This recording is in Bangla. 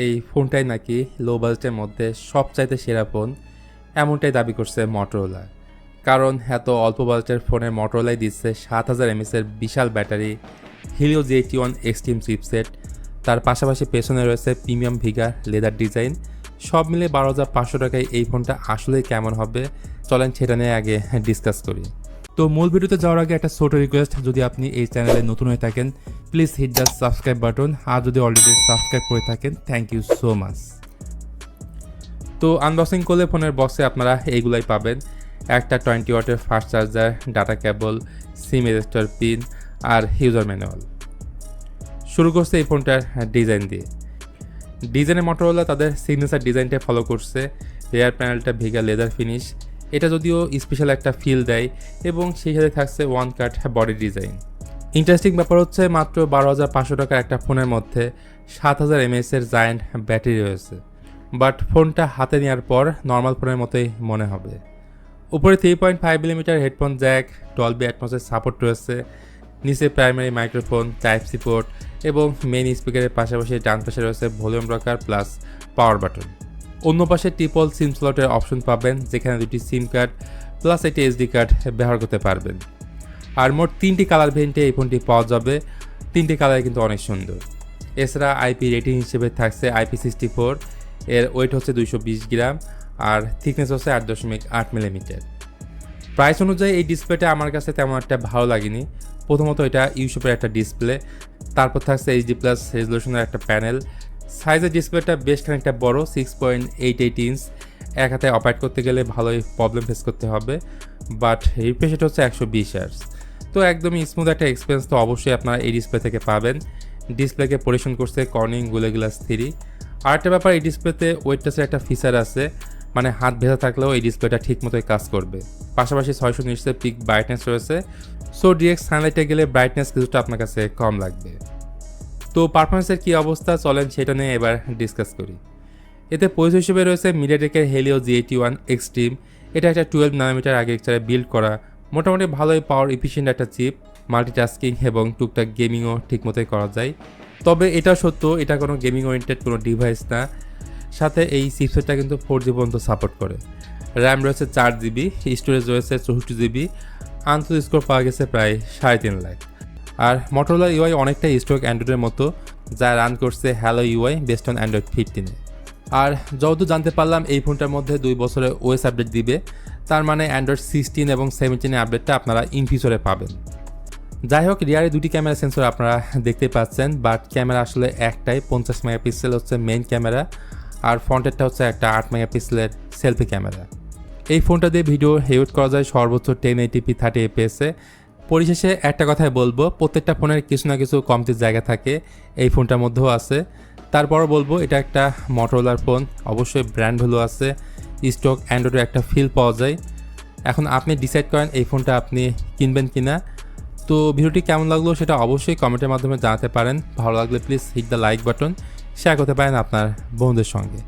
এই ফোনটাই নাকি লো বাজেটের মধ্যে সবচাইতে সেরা ফোন, এমনটাই দাবি করছে মটোরোলা। কারণ এত অল্প বাজেটের ফোনের মটোরোলাই দিচ্ছে 7000 mAh বিশাল battery, Helio G81 extreme chipset, তার পাশাপাশি পেছনে রয়েছে প্রিমিয়াম ভিগা লেদার ডিজাইন। সব মিলে 12500 টাকায় এই ফোনটা আসলেই কেমন হবে, চলেন সেটা নিয়ে আগে ডিসকাস করি। তো মূল ভিডিওতে যাওয়ার আগে একটা ছোট রিকোয়েস্ট, যদি আপনি এই চ্যানেলে নতুন হয়ে থাকেন please hit the subscribe button, আর যদি অলরেডি সাবস্ক্রাইব করে থাকেন থ্যাংক ইউ সো মাচ। তো আনবক্সিং করলে ফোনের বক্সে আপনারা এইগুলাই পাবেন: একটা 20 ওয়াটের fast charger, data cable, SIM register pin আর ইউজার ম্যানুয়াল। শুরু করছে এই ফোনটার ডিজাইন দিয়ে। ডিজাইনে মটোরোলা তাদের সিগনেচার ডিজাইনটা ফলো করছে। রেয়ার প্যানেলটা ভিগা লেদার ফিনিশ, এটা যদিও স্পেশাল একটা ফিল দেয়, এবং সেই সাথে থাকছে ওয়ান কাট বডি ডিজাইন। ইন্টারেস্টিং ব্যাপার হচ্ছে মাত্র 12500 টাকার একটা ফোনের মধ্যে 7000 mAh জায়ান্ট ব্যাটারি রয়েছে, বাট ফোনটা হাতে নেওয়ার পর নর্মাল ফোনের মতোই মনে হবে। উপরে 3.5mm হেডফোন জ্যাক, ডলবি অ্যাটমসের সাপোর্ট রয়েছে, নিচে primary microphone, type C port এবং মেইন স্পিকারের পাশাপাশি ডান পাশে রয়েছে volume rocker plus power button. অন্য পাশে ট্রিপল সিম স্লটের অপশন পাবেন, যেখানে দুটি সিম কার্ড প্লাস একটি এসডি কার্ড ব্যবহার করতে পারবেন। আর মোট 3টি কালার ভেরিয়েন্টে এই ফোনটি পাওয়া যাবে, 3টি কালার কিন্তু অনেক সুন্দর। এছাড়া আইপি রেটিং হিসেবে থাকছে IP64, এর ওয়েট হচ্ছে 220 গ্রাম আর থিকনেস হচ্ছে 8.8 mm। প্রাইস অনুযায়ী এই ডিসপ্লেটা আমার কাছে তেমন একটা ভালো লাগেনি। প্রথমত এটা ইউসুফের একটা ডিসপ্লে, তারপর থাকছে HD+ রেজলিউশনের একটা প্যানেল। সাইজের ডিসপ্লেটা বেশ খানিকটা বড়, 6.88 ইঞ্চ। এক হাতে অপারেট করতে গেলে ভালোই প্রবলেম ফেস করতে হবে, বাট রিফ্রেশ রেট হচ্ছে 120 Hz। তো একদমই স্মুথ একটা এক্সপিরিয়েন্স তো অবশ্যই আপনারা এই ডিসপ্লে থেকে পাবেন। ডিসপ্লেকে পরিবেশন করছে কর্নিং গুলে গ্লাস 3। আরেকটা ব্যাপার, এই ডিসপ্লেতে ওয়েট টাচের একটা ফিচার আছে, মানে হাত ভেজা থাকলেও এই ডিসপ্লেটা ঠিক মতোই কাজ করবে। পাশাপাশি 600 নিটসের পিক ব্রাইটনেস রয়েছে, সো ডিরেক্ট সানলাইটে গেলে ব্রাইটনেস কিছুটা আপনার কাছে কম লাগবে। তো পারফরমেন্সের কী অবস্থা, চলেন সেটা নিয়ে এবার ডিসকাস করি। এতে প্রসেসর হিসেবে রয়েছে মিডিয়াটেকের হেলিও G81 এক্সট্রিম। এটা একটা 12nm আর্কিটেকচারে বিল্ড করা, মোটামুটি ভালোই পাওয়ার এফিশিয়েন্ট একটা চিপ। মাল্টিটাস্কিং এবং টুকটাক গেমিংও ঠিকমতোই করা যায়। তবে এটা সত্য, এটা কোনো গেমিং ওরিয়েন্টেড কোনো ডিভাইস না। সাথে এই চিপসেটটা কিন্তু 4G পর্যন্ত সাপোর্ট করে। র্যাম রয়েছে 4GB, স্টোরেজ রয়েছে 64GB। আনসোল স্কোর পাওয়া গেছে প্রায় 3.5 লাখ। আর মটোরোলা ইউআই অনেকটাই স্টক অ্যান্ড্রয়েডের মতো, যা রান করছে Hello UI based on Android 15-এ। আর যতদূর জানতে পারলাম এই ফোনটার মধ্যে 2 বছরের ওএস আপডেট দিবে, তার মানে অ্যান্ড্রয়েড 16 এবং 17 আপডেটটা আপনারা ইন ফিউচারে পাবেন। যাই হোক, রিয়ারে 2টি ক্যামেরা সেন্সর আপনারা দেখতে পাচ্ছেন, বাট ক্যামেরা আসলে একটাই, 50 মেগাপিক্সেল হচ্ছে মেইন ক্যামেরা, আর ফ্রন্টেরটা হচ্ছে একটা 8 মেগাপিক্সেলের সেলফি ক্যামেরা। এই ফোনটা দিয়ে ভিডিও রেকর্ড করা যায় সর্বোচ্চ 1080p 30 fps-এ। পরিশেষে একটা কথাই বলবো, প্রত্যেকটা ফোনের কিছু না কিছু কমতির জায়গা থাকে, এই ফোনটার মধ্যেও আছে। তারপরও বলবো এটা একটা মটোরোলার ফোন, অবশ্যই ব্র্যান্ড ভ্যালু আছে, স্টক অ্যান্ড্রয়েডের একটা ফিল পাওয়া যায়। এখন আপনি ডিসাইড করেন এই ফোনটা আপনি কিনবেন কিনা। তো ভিডিওটি কেমন লাগলো সেটা অবশ্যই কমেন্টের মাধ্যমে জানাতে পারেন। ভালো লাগলে please hit the like button, share করতে পারেন আপনার বন্ধুদের সঙ্গে।